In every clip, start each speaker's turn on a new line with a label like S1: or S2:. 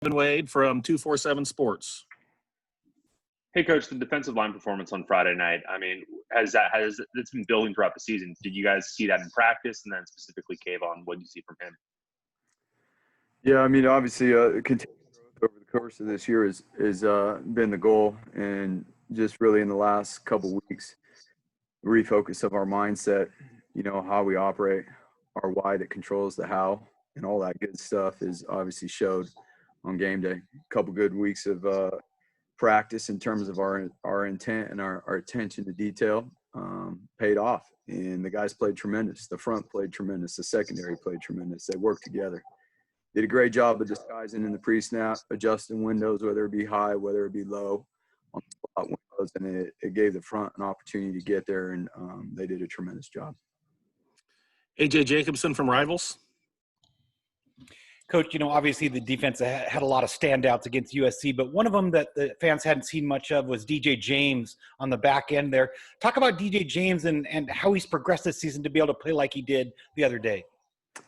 S1: Wade from 247 Sports.
S2: Hey, Coach, the defensive line performance on Friday night, I mean, it's been building throughout the season. Did you guys see that in practice? And then specifically, Kayvon, what did you see from him?
S3: Yeah, I mean, obviously, continued growth over the course of this year has been the goal. And just really in the last couple weeks, refocus of our mindset, how we operate, our why that controls the how, and all that good stuff is obviously showed on game day. A couple good weeks of practice in terms of our intent and our attention to detail paid off. And the guys played tremendous. The front played tremendous. The secondary played tremendous. They worked together. Did a great job of disguising in the pre-snap, adjusting windows, whether it be high, whether it be low, on the spot windows, and it gave the front an opportunity to get there, and they did a tremendous job.
S1: A.J. Jacobson from Rivals.
S4: Coach, obviously the defense had a lot of standouts against USC, but one of them that the fans hadn't seen much of was DJ James on the back end there. Talk about DJ James and how he's progressed this season to be able to play like he did the other day.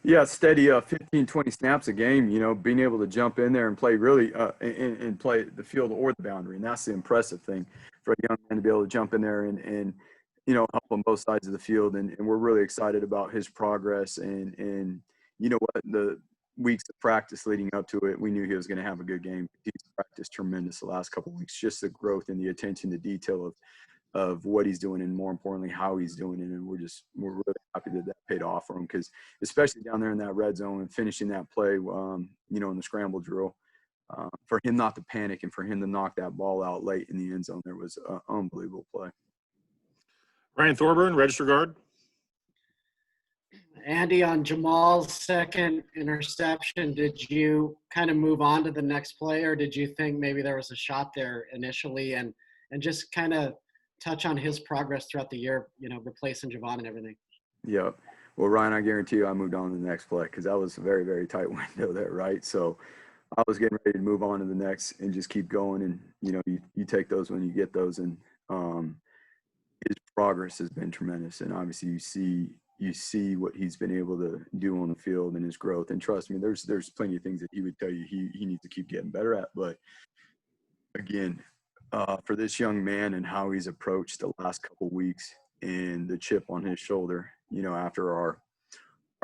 S3: Yeah, steady 15, 20 snaps a game, being able to jump in there and play really and play the field or the boundary. And that's the impressive thing for a young man to be able to jump in there and help on both sides of the field. And we're really excited about his progress. And you know what, the weeks of practice leading up to it, we knew he was going to have a good game. He's practiced tremendous the last couple of weeks, just the growth and the attention to detail of what he's doing, and more importantly, how he's doing it. And we're really happy that paid off for him, because especially down there in that red zone and finishing that play, in the scramble drill, for him not to panic and for him to knock that ball out late in the end zone, there was an unbelievable play.
S1: Ryan Thorburn, register guard.
S5: Andy, on Jamal's second interception, did you kind of move on to the next play, or did you think maybe there was a shot there initially, and just kind of touch on his progress throughout the year, replacing Javon and everything?
S3: Yeah. Well, Ryan, I guarantee you I moved on to the next play, because that was a very, very tight window there, right? So I was getting ready to move on to the next and just keep going. And, you take those when you get those. And his progress has been tremendous. And obviously you see what he's been able to do on the field and his growth. And trust me, there's plenty of things that he would tell you he needs to keep getting better at. But again, for this young man and how he's approached the last couple of weeks and the chip on his shoulder, after our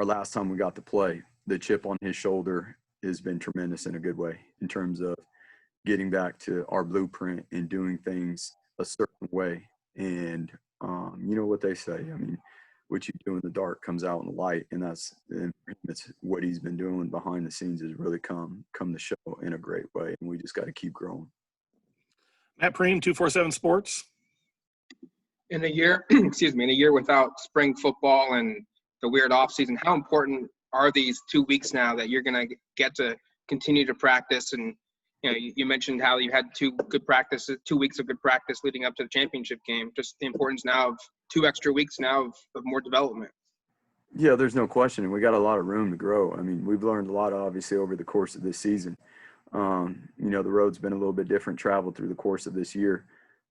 S3: last time we got to play, the chip on his shoulder has been tremendous in a good way in terms of getting back to our blueprint and doing things a certain way. And you know what they say, I mean, what you do in the dark comes out in the light, and that's what he's been doing behind the scenes has really come to show in a great way, and we just got to keep growing.
S1: Matt Preem, 247 Sports.
S6: In a year, in a year without spring football and the weird offseason, how important are these 2 weeks now that you're going to get to continue to practice? And you mentioned how you had 2 weeks of good practice leading up to the championship game. Just the importance now of 2 extra weeks now of more development.
S3: Yeah, there's no question. And we got a lot of room to grow. I mean, we've learned a lot, obviously, over the course of this season. The road's been a little bit different traveled through the course of this year.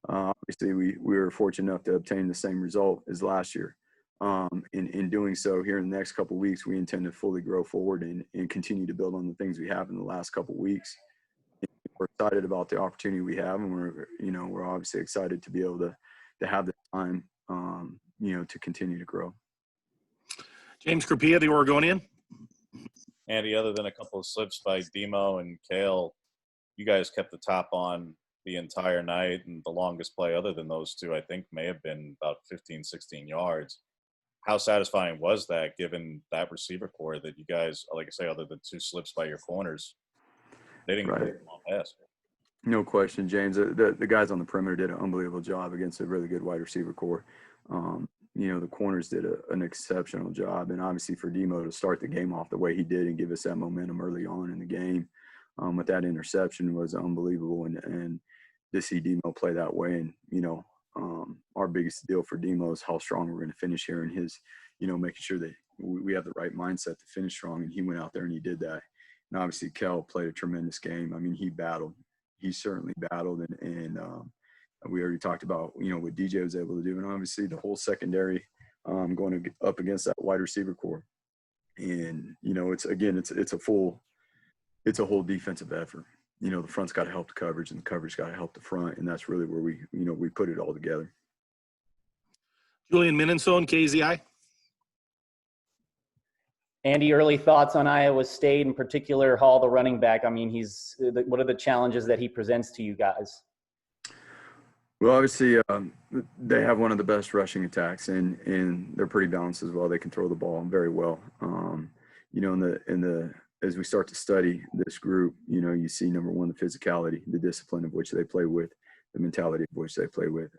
S3: Obviously, we were fortunate enough to obtain the same result as last year. In doing so, here in the next couple of weeks, we intend to fully grow forward and continue to build on the things we have in the last couple of weeks. We're excited about the opportunity we have, and we're obviously excited to be able to have the time, to continue to grow.
S1: James Crapia, the Oregonian.
S7: Andy, other than a couple of slips by Demo and Kale, you guys kept the top on the entire night, and the longest play other than those two, I think, may have been about 15, 16 yards. How satisfying was that, given that receiver core that you guys, like I say, other than 2 slips by your corners, they didn't get a long pass?
S3: No question, James. The guys on the perimeter did an unbelievable job against a really good wide receiver core. The corners did an exceptional job. And obviously for Demo to start the game off the way he did and give us that momentum early on in the game with that interception was unbelievable. And to see Demo play that way, and, our biggest deal for Demo is how strong we're going to finish here, and his, making sure that we have the right mindset to finish strong. And he went out there and he did that. And obviously Kel played a tremendous game. I mean, he battled. He certainly battled, and we already talked about, what DJ was able to do, and obviously the whole secondary going up against that wide receiver core. And, it's a full it's a whole defensive effort. You know, the front's got to help the coverage, and the coverage got to help the front, and that's really where we put it all together.
S1: Julian Minenson, KZI.
S8: Andy, early thoughts on Iowa State, in particular, Hall, the running back. I mean, what are the challenges that he presents to you guys?
S3: Well, obviously, they have one of the best rushing attacks, and they're pretty balanced as well. They can throw the ball very well. You know, as we start to study this group, you know, you see, number one, the physicality, the discipline of which they play with, the mentality of which they play with.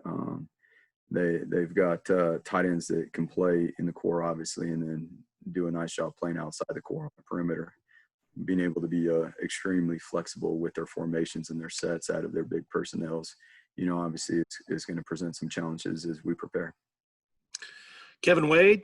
S3: They've got tight ends that can play in the core, obviously, and then do a nice job playing outside the core on the perimeter, being able to be extremely flexible with their formations and their sets out of their big personnels. You know, obviously it's going to present some challenges as we prepare.
S1: Kevin Wade.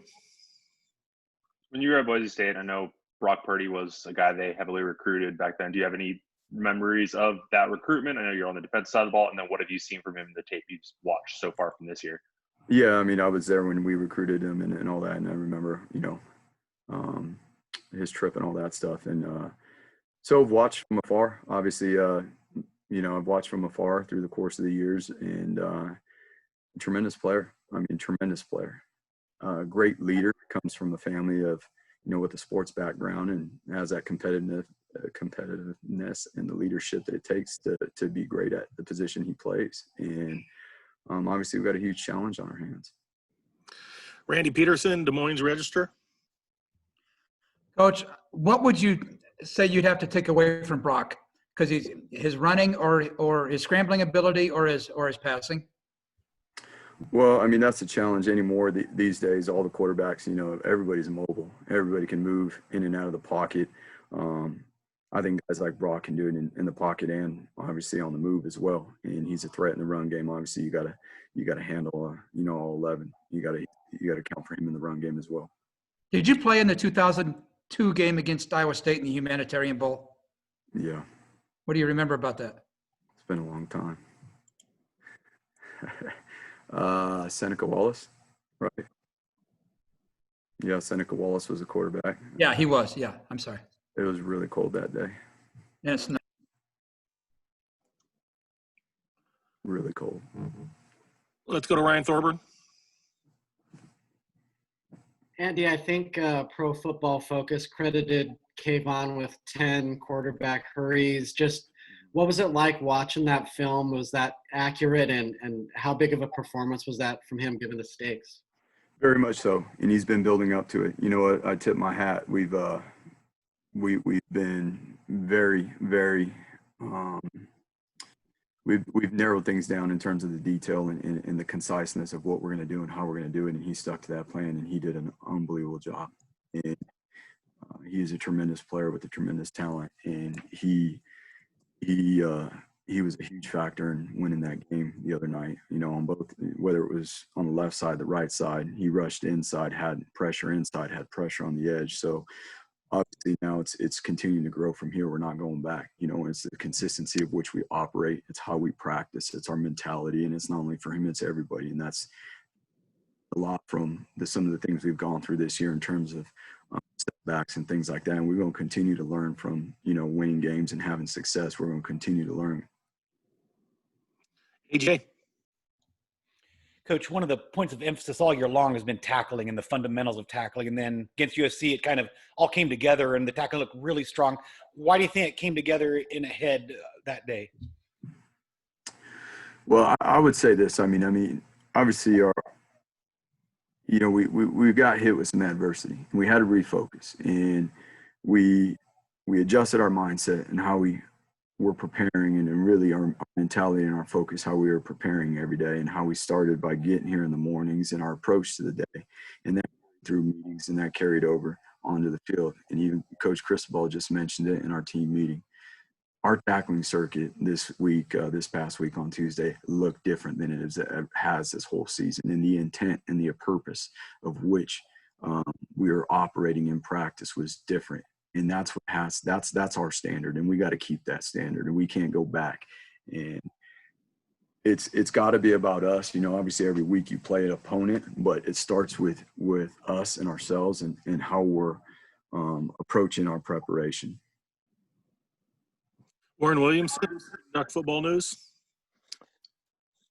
S2: When you were at Boise State, I know Brock Purdy was a guy they heavily recruited back then. Do you have any memories of that recruitment? I know you're on the defensive side of the ball, and then what have you seen from him in the tape you've watched so far from this year?
S3: Yeah, I mean, I was there when we recruited him and all that, and I remember, you know, his trip and all that stuff. And so I've watched from afar, obviously. You know, I've watched from afar through the course of the years, and tremendous player. I mean, tremendous player. Great leader, comes from a family of, you know, with a sports background, and has that competitiveness and the leadership that it takes to be great at the position he plays. And obviously we've got a huge challenge on our hands.
S1: Randy Peterson, Des Moines Register.
S9: Coach, what would you say you'd have to take away from Brock? Because his running or his scrambling ability or his passing?
S3: Well, I mean, that's the challenge anymore these days. All the quarterbacks, you know, everybody's mobile. Everybody can move in and out of the pocket. I think guys like Brock can do it in the pocket and obviously on the move as well. And he's a threat in the run game. Obviously, you gotta handle you know, all 11. You gotta count for him in the run game as well.
S9: Did you play in the 2002 game against Iowa State in the Humanitarian Bowl?
S3: Yeah.
S9: What do you remember about that?
S3: It's been a long time. Seneca Wallace, right? Yeah, Seneca Wallace was a quarterback.
S9: Yeah, he was. Yeah, I'm sorry.
S3: It was really cold that day.
S9: Yeah, it's not.
S3: Really cold.
S1: Let's go to Ryan Thorburn.
S5: Andy, I think Pro Football Focus credited Kayvon with 10 quarterback hurries. Just what was it like watching that film? Was that accurate, and how big of a performance was that from him given the stakes?
S3: Very much so, and he's been building up to it. You know what? I tip my hat. We've been very, very. We've narrowed things down in terms of the detail and the conciseness of what we're going to do and how we're going to do it, and he stuck to that plan, and he did an unbelievable job. And he is a tremendous player with a tremendous talent, and he was a huge factor in winning that game the other night. You know, on both, whether it was on the left side, the right side, he rushed inside, had pressure inside, had pressure on the edge. So obviously now it's continuing to grow from here. We're not going back. You know, it's the consistency of which we operate. It's how we practice. It's our mentality, and it's not only for him, it's everybody. And that's a lot from some of the things we've gone through this year in terms of setbacks and things like that. And we're going to continue to learn from, you know, winning games and having success. We're going to continue to learn.
S1: AJ.
S4: Coach, one of the points of emphasis all year long has been tackling and the fundamentals of tackling. And then against USC, it kind of all came together and the tackling looked really strong. Why do you think it came together in a head that day?
S3: Well, I would say this. I mean, obviously we got hit with some adversity. We had to refocus, and we adjusted our mindset and how we were preparing, and really our mentality and our focus, how we were preparing every day, and how we started by getting here in the mornings and our approach to the day, and that through meetings, and that carried over onto the field. And even Coach Cristobal just mentioned it in our team meeting. Our tackling circuit this past week on Tuesday, looked different than it has this whole season, and the intent and the purpose of which we were operating in practice was different. And that's our standard, and we got to keep that standard, and we can't go back. And it's got to be about us. You know, obviously every week you play an opponent, but it starts with us and ourselves and how we're approaching our preparation.
S1: Warren Williamson, Duck Football News.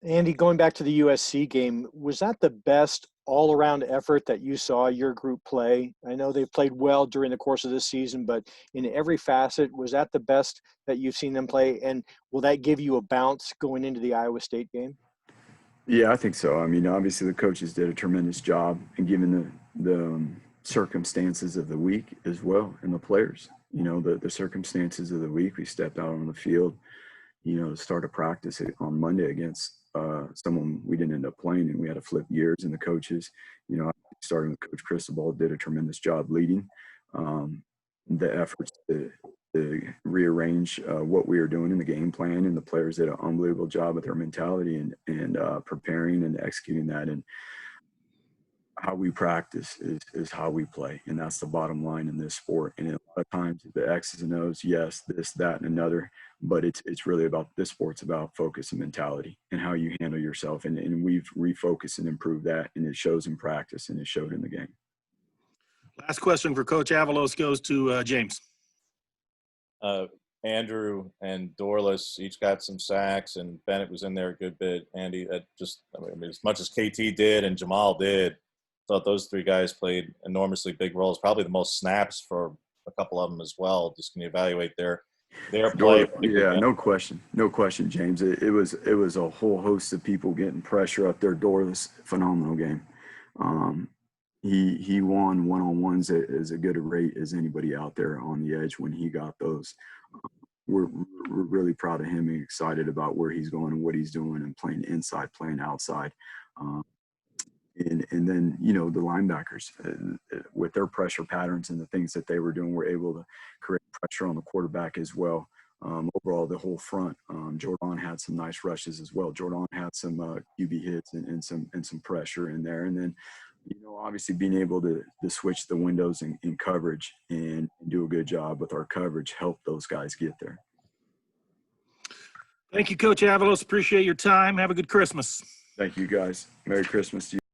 S10: Andy, going back to the USC game, was that the best all-around effort that you saw your group play? I know they've played well during the course of this season, but in every facet, was that the best that you've seen them play? And will that give you a bounce going into the Iowa State game?
S3: Yeah, I think so. I mean, obviously the coaches did a tremendous job in given the circumstances of the week as well, and the players. You know, the circumstances of the week, we stepped out on the field, you know, to start a practice on Monday against someone we didn't end up playing, and we had to flip gears. And the coaches, you know, starting with Coach Cristobal, did a tremendous job leading the efforts to rearrange what we were doing in the game plan, and the players did an unbelievable job with their mentality and preparing and executing that. And how we practice is how we play, and that's the bottom line in this sport. And a lot of times the X's and O's, yes, this, that, and another, but it's really about this sport's about focus and mentality and how you handle yourself. And we've refocused and improved that, and it shows in practice and it showed in the game.
S1: Last question for Coach Avalos goes to James.
S7: Andrew and Dorless each got some sacks, and Bennett was in there a good bit. Andy, as much as KT did and Jamal did, thought those three guys played enormously big roles, probably the most snaps for a couple of them as well. Just can you evaluate their play?
S3: Yeah, no question, James. It was a whole host of people getting pressure up there. Dorless, phenomenal game. He won one-on-ones at as a good a rate as anybody out there on the edge when he got those. We're really proud of him and excited about where he's going and what he's doing, and playing inside, playing outside. And then, you know, the linebackers with their pressure patterns and the things that they were doing were able to create pressure on the quarterback as well. Overall, the whole front, Jordan had some nice rushes as well. Jordan had some QB hits and some pressure in there. And then, you know, obviously being able to switch the windows in coverage and do a good job with our coverage helped those guys get there.
S1: Thank you, Coach Avalos. Appreciate your time. Have a good Christmas.
S3: Thank you, guys. Merry Christmas to you.